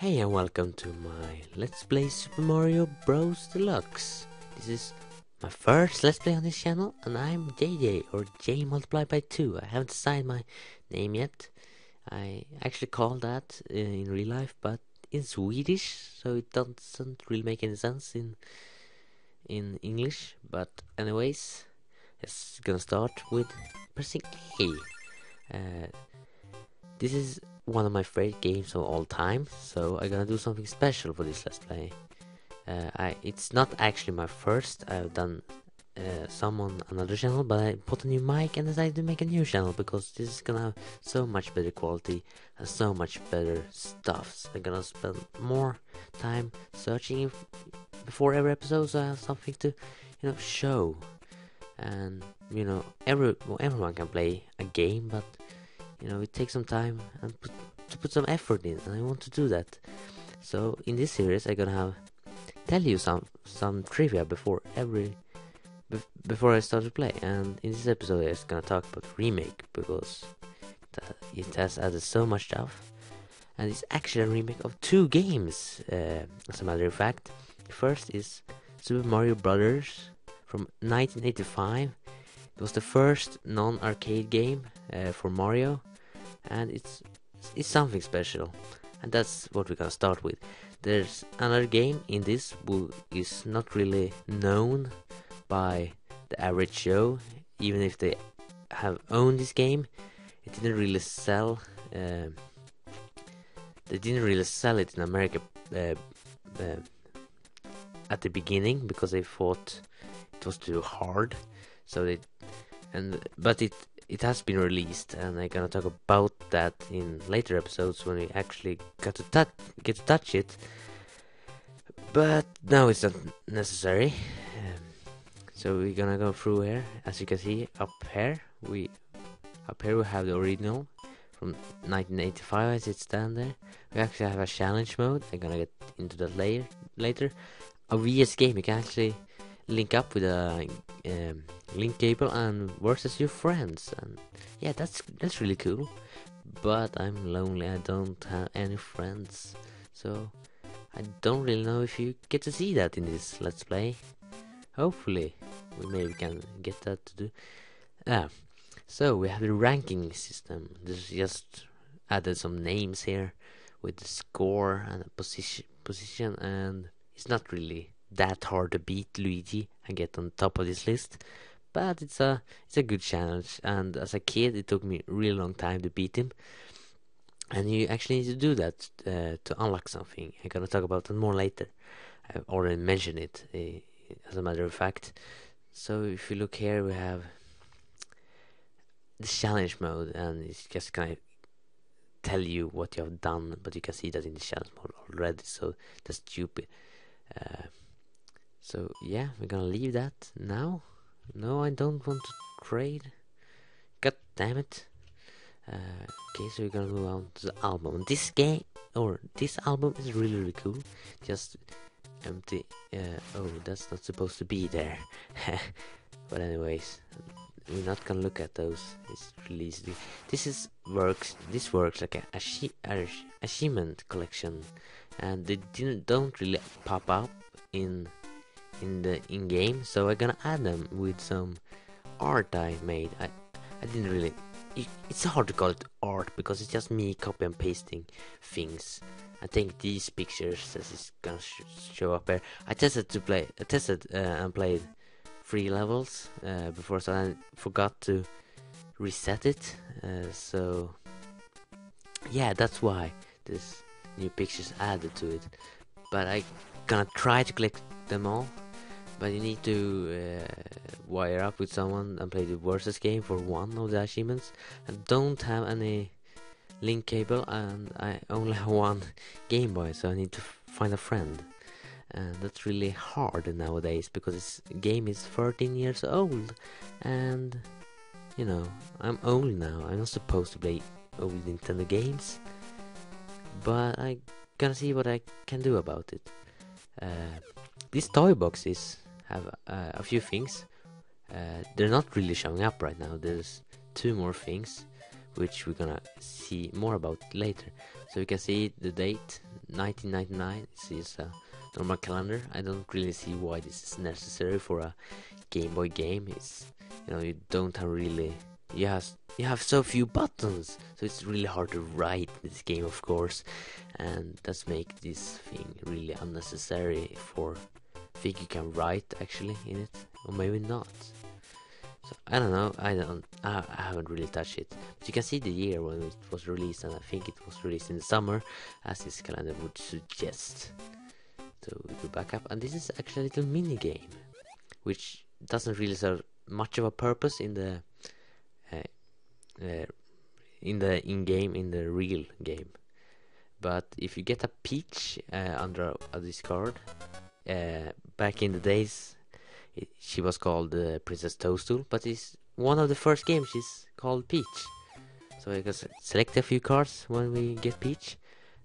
Hey and welcome to my Let's Play Super Mario Bros. Deluxe. This is my first Let's Play on this channel and I'm JJ, or J multiplied by 2. I haven't decided my name yet. I actually call that in real life, but in Swedish, so it doesn't really make any sense in English. But anyways, it's gonna start with pressing A. This is one of my favorite games of all time, so I'm gonna do something special for this Let's Play. It's not actually my first. I've done some on another channel, but I put a new mic and decided to make a new channel because this is gonna have so much better quality and so much better stuff. So I'm gonna spend more time searching before every episode, so I have something to, show. And everyone can play a game, but it takes some time and to put some effort in, and I want to do that. So in this series, I'm gonna tell you some trivia before I start to play. And in this episode, I'm gonna talk about remake because it has added so much stuff, and it's actually a remake of 2 games. As a matter of fact, the first is Super Mario Brothers from 1985. It was the first non-arcade game for Mario, and it's something special, and that's what we're gonna start with. There's another game in this who is not really known by the average Joe. Even if they have owned this game, it didn't really sell. They didn't really sell it in America at the beginning because they thought it was too hard. But it has been released, and I'm gonna talk about that in later episodes when we actually get to touch it. But now it's not necessary. So we're gonna go through here. As you can see, up here we have the original from 1985 as it stands there. We actually have a challenge mode. I'm gonna get into that later. A VS game, you can actually link up with a link cable and versus your friends, and yeah, that's really cool. But I'm lonely, I don't have any friends, so I don't really know if you get to see that in this Let's Play. Hopefully we maybe can get that to do. So we have the ranking system. There's just added some names here with the score and the position, and it's not really that hard to beat Luigi and get on top of this list, but it's a good challenge. And as a kid, it took me a really long time to beat him, and you actually need to do that to unlock something. I'm gonna talk about that more later. I've already mentioned it as a matter of fact. So if you look here, we have the challenge mode, and it's just gonna tell you what you have done, but you can see that in the challenge mode already, so that's stupid. So yeah, we're gonna leave that now. No, I don't want to trade. God damn it. Okay, so we're gonna move on to the album. This album is really cool. Just empty. Oh, that's not supposed to be there. But anyways, we're not gonna look at those. It's released. This works like a achievement collection, and they don't really pop up in the in-game, so I'm gonna add them with some art I made. I didn't really. It's hard to call it art because it's just me copy and pasting things. I think these pictures that is gonna show up here. I tested and played 3 levels before, so I forgot to reset it. So yeah, that's why this new pictures added to it. But I gonna try to collect them all. But you need to wire up with someone and play the versus game for one of the achievements. I don't have any link cable, and I only have one Game Boy, so I need to find a friend. And that's really hard nowadays because this game is 13 years old, and I'm old now. I'm not supposed to play old Nintendo games, but I gonna see what I can do about it. These toy boxes have a few things. They're not really showing up right now. There's 2 more things which we're gonna see more about later. So you can see the date 1999. It's just a normal calendar. I don't really see why this is necessary for a Game Boy game. It's, you know, you don't have really, you have so few buttons, so it's really hard to write this game, of course, and that's make this thing really unnecessary. For I think you can write actually in it, or maybe not. So I don't know. I haven't really touched it. But you can see the year when it was released, and I think it was released in the summer, as this calendar would suggest. So we go back up, and this is actually a little mini game, which doesn't really serve much of a purpose in the in-game, in the real game. But if you get a peach under a discard, back in the days, she was called Princess Toadstool, but it's one of the first games she's called Peach. So I can select a few cards when we get Peach,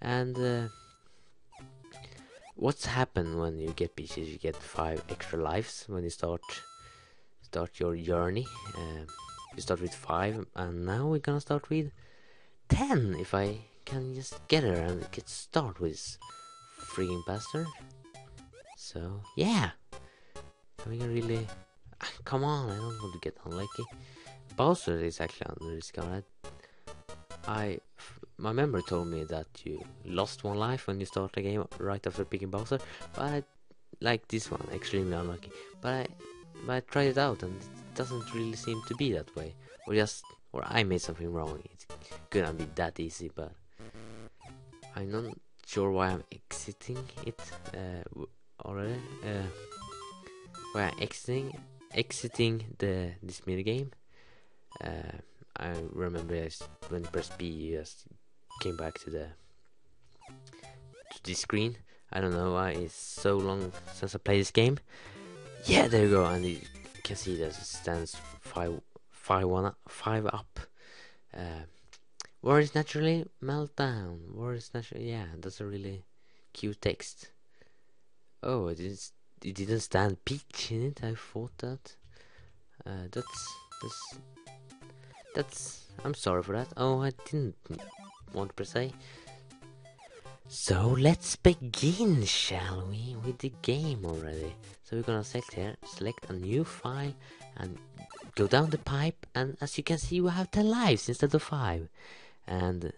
and what's happened when you get Peach is you get 5 extra lives when you start your journey. You start with 5, and now we're gonna start with 10 if I can just get her and get start with this freaking bastard. So yeah, we can really come on. I don't want to get unlucky. Bowser is actually under this card. My memory told me that you lost 1 life when you start the game right after picking Bowser, but I like this one, extremely unlucky. But I tried it out, and it doesn't really seem to be that way. Or I made something wrong. It couldn't be that easy, but I'm not sure why I'm exiting it already. Why I'm exiting this minigame. I remember when you press B, you just came back to this screen. I don't know why it's so long since I played this game. Yeah, there you go, and you can see that it stands 5 up. Where is naturally meltdown? Where is naturally? Yeah, that's a really cute text. Oh, it didn't stand peach in it. I thought that. That's. I'm sorry for that. Oh, I didn't want to press A. So let's begin, shall we, with the game already. So we're gonna select a new file, and go down the pipe, and as you can see, we have 10 lives instead of 5. And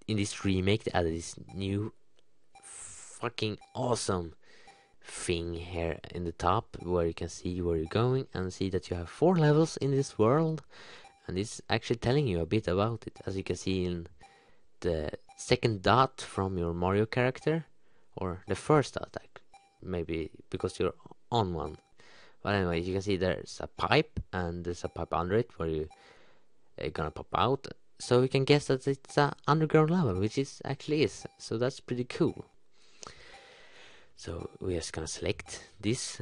in this remake, they added this new fucking awesome thing here in the top, where you can see where you're going and see that you have 4 levels in this world, and it's actually telling you a bit about it, as you can see in the second dot from your Mario character, or the first dot, maybe because you're on one. But anyway, you can see there's a pipe, and there's a pipe under it where you gonna pop out. So we can guess that it's a underground level, which it actually is. So that's pretty cool. So we're just gonna select this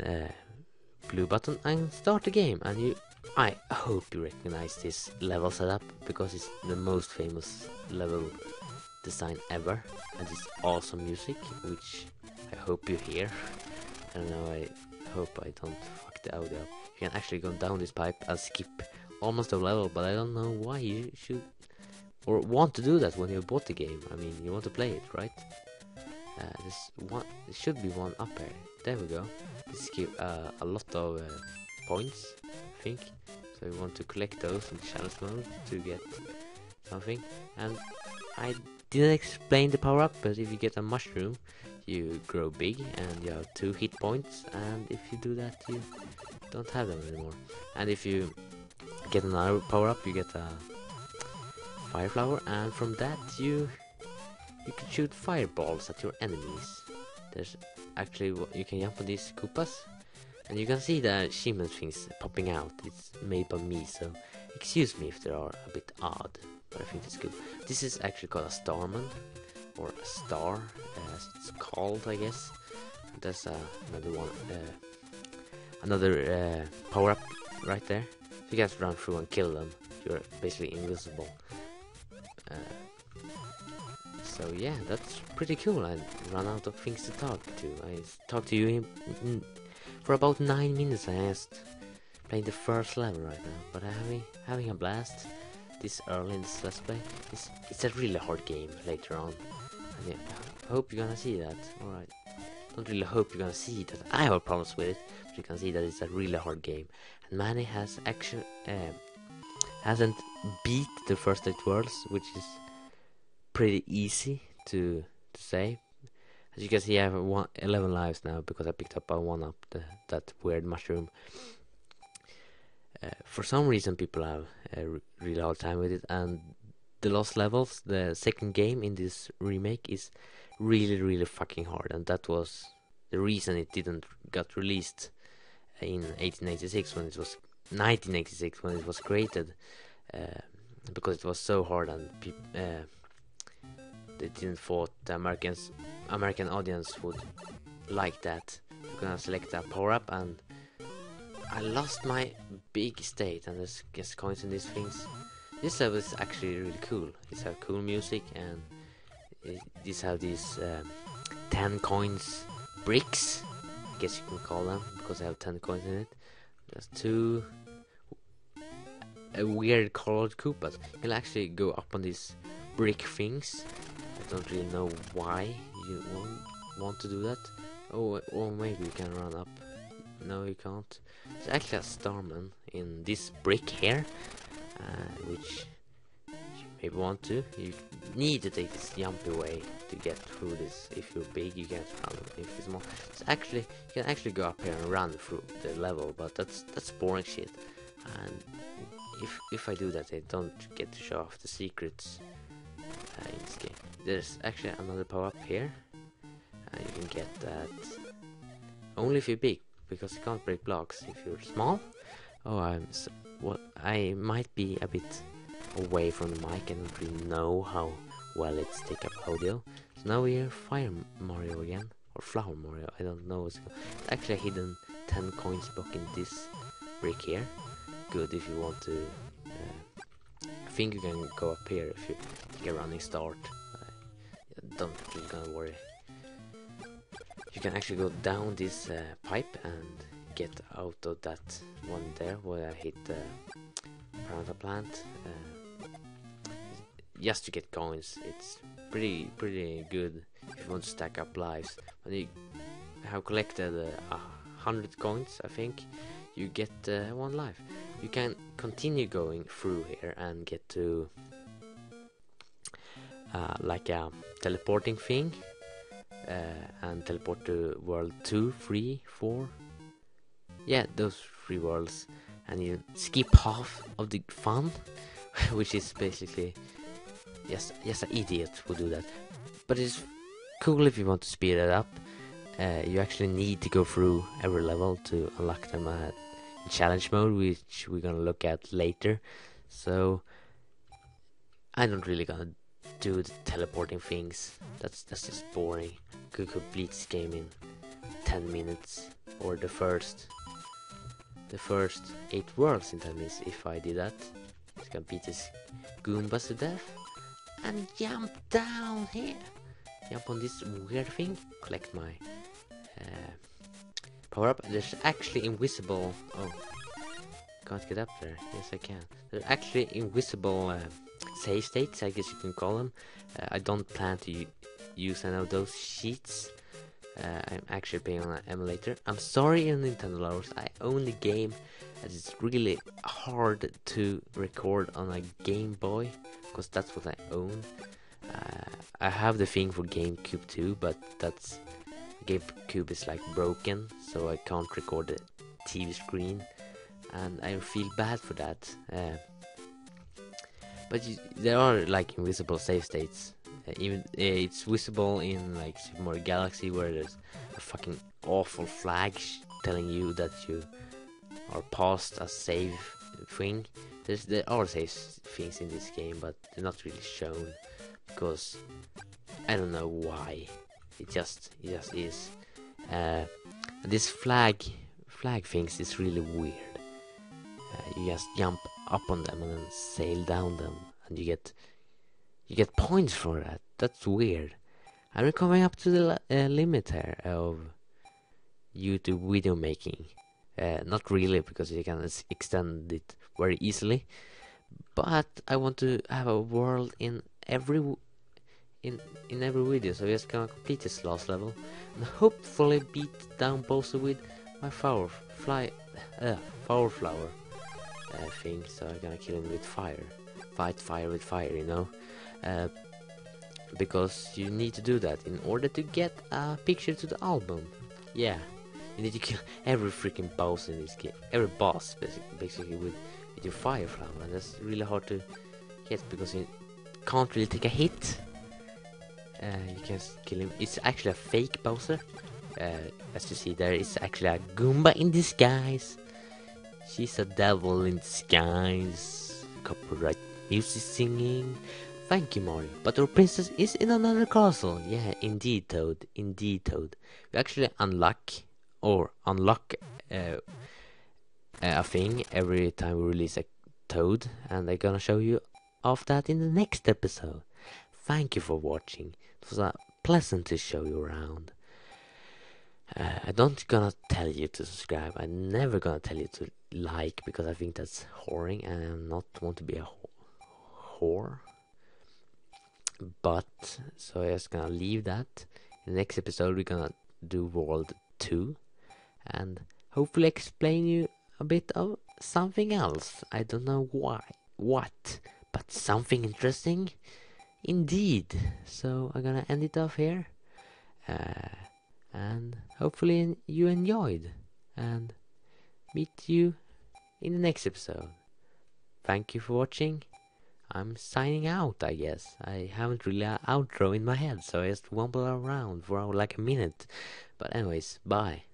blue button and start the game. And I hope you recognize this level setup, because it's the most famous level design ever, and this awesome music, which I hope you hear. I don't know, I hope I don't fuck the audio up. You can actually go down this pipe and skip almost a level, but I don't know why you should or want to do that when you bought the game. I mean, you want to play it, right? There should be one up here. There we go. This gives a lot of points, I think. So you want to collect those in challenge mode to get something. And I didn't explain the power up, but if you get a mushroom, you grow big and you have 2 hit points. And if you do that, you don't have them anymore. And if you get another power up, you get a fire flower, and from that you can shoot fireballs at your enemies. There's actually, you can jump on these Koopas, and you can see the achievement things popping out. It's made by me, so excuse me if they are a bit odd, but I think it's good. This is actually called a Starman, or a star, as it's called, I guess. There's another one, another power up right there. So you guys run through and kill them. You're basically invisible. So yeah, that's pretty cool. I ran out of things to talk to. I talked to you for about 9 minutes. I just playing the first level right now, but I'm having a blast this early in this let's play. It's a really hard game later on. And yeah, Hope you're gonna see that. Alright. Don't really hope you're gonna see that I have problems with it, but you can see that it's a really hard game. And Manny has actually hasn't beat the first 8 worlds, which is pretty easy to say. As you can see, I have 11 lives now because I picked up a 1-up that weird mushroom. For some reason, people have a really hard time with it, and the lost levels, the second game in this remake, is really fucking hard, and that was the reason it didn't got released in 1886 when it was 1986 when it was created, because it was so hard and they didn't thought the American audience would like that. You're gonna select a power up, and I lost my big state, and there's just coins in these things. This level is actually really cool. It's have cool music, and these have these 10 coins bricks, I guess you can call them, because they have 10 coins in it. There's 2 weird colored Koopas. You can actually go up on these brick things. I don't really know why you want to do that. Oh, or maybe you can run up. No, you can't. There's actually a starman in this brick here, which you maybe want to. You need to take this jumpy way to get through this. If you're big, you can't run. If you're small, it's actually you can actually go up here and run through the level, but that's boring shit. And if I do that, I don't get to show off the secrets in this game. There's actually another power up here, and you can get that only if you're big, because you can't break blocks if you're small. Oh, I might be a bit away from the mic. I don't really know how well it's take up audio. So now we're Fire Mario again, or Flower Mario. I don't know what's called. It's actually a hidden 10 coins block in this brick here. Good if you want to. I think you can go up here if you get a running start. Don't really gonna worry. You can actually go down this pipe and get out of that one there where I hit the piranha plant. Just to get coins. It's pretty good if you want to stack up lives. When you have collected 100 coins, I think, you get 1 life. You can continue going through here and get to like a teleporting thing, and teleport to world 2, 3, 4. Yeah, those 3 worlds, and you skip half of the fun, which is basically yes, an idiot would do that. But it's cool if you want to speed it up. You actually need to go through every level to unlock them in challenge mode, which we're gonna look at later. So I don't really gonna do the teleporting things. That's just boring. Could complete this game in 10 minutes, or the first 8 worlds in 10 minutes if I did that. Just gonna beat this Goombas to death and jump down here. Jump on this weird thing. Collect my power up. There's actually invisible. Oh, can't get up there. Yes, I can. There's actually invisible save states, I guess you can call them. I don't plan to use any of those sheets. I'm actually playing on an emulator. I'm sorry, Nintendo lovers. I own the game, and it's really hard to record on a Game Boy, because that's what I own. I have the thing for GameCube too, but that's GameCube is like broken, so I can't record the TV screen, and I feel bad for that. But there are like invisible save states. Even it's visible in like Super Mario Galaxy, where there's a fucking awful flag telling you that you are past a save thing. There are save things in this game, but they're not really shown because I don't know why. It just is. This flag things is really weird. You just jump up on them and then sail down them, and you get points for that. That's weird. And we're coming up to the limit here of YouTube video making. Not really, because you can extend it very easily. But I want to have a world in every in every video, so we're just gonna complete this last level and hopefully beat down Bowser with my flower flower thing. So I'm gonna kill him with fire, fight fire with fire, you know, because you need to do that in order to get a picture to the album. Yeah, you need to kill every freaking boss in this game, every boss basically with your fire flower, and that's really hard to get because you can't really take a hit. You can kill him. It's actually a fake Bowser. As you see, there is actually a Goomba in disguise. She's a devil in disguise. Copyright music singing. Thank you, Mario. But our princess is in another castle. Yeah, indeed, Toad. Indeed, Toad. We actually unlock a thing every time we release a Toad, and I'm gonna show you of that in the next episode. Thank you for watching. It was a pleasant to show you around. I don't gonna tell you to subscribe. I'm never gonna tell you to like, because I think that's whoring and I not want to be a whore. But so I'm just gonna leave that. In the next episode we're gonna do World 2 and hopefully explain you a bit of something else. I don't know what, but something interesting indeed. So I'm gonna end it off here, and hopefully you enjoyed, and meet you in the next episode. Thank you for watching. I'm signing out, I guess. I haven't really an outro in my head, so I just wobble around for like a minute. But anyways, bye.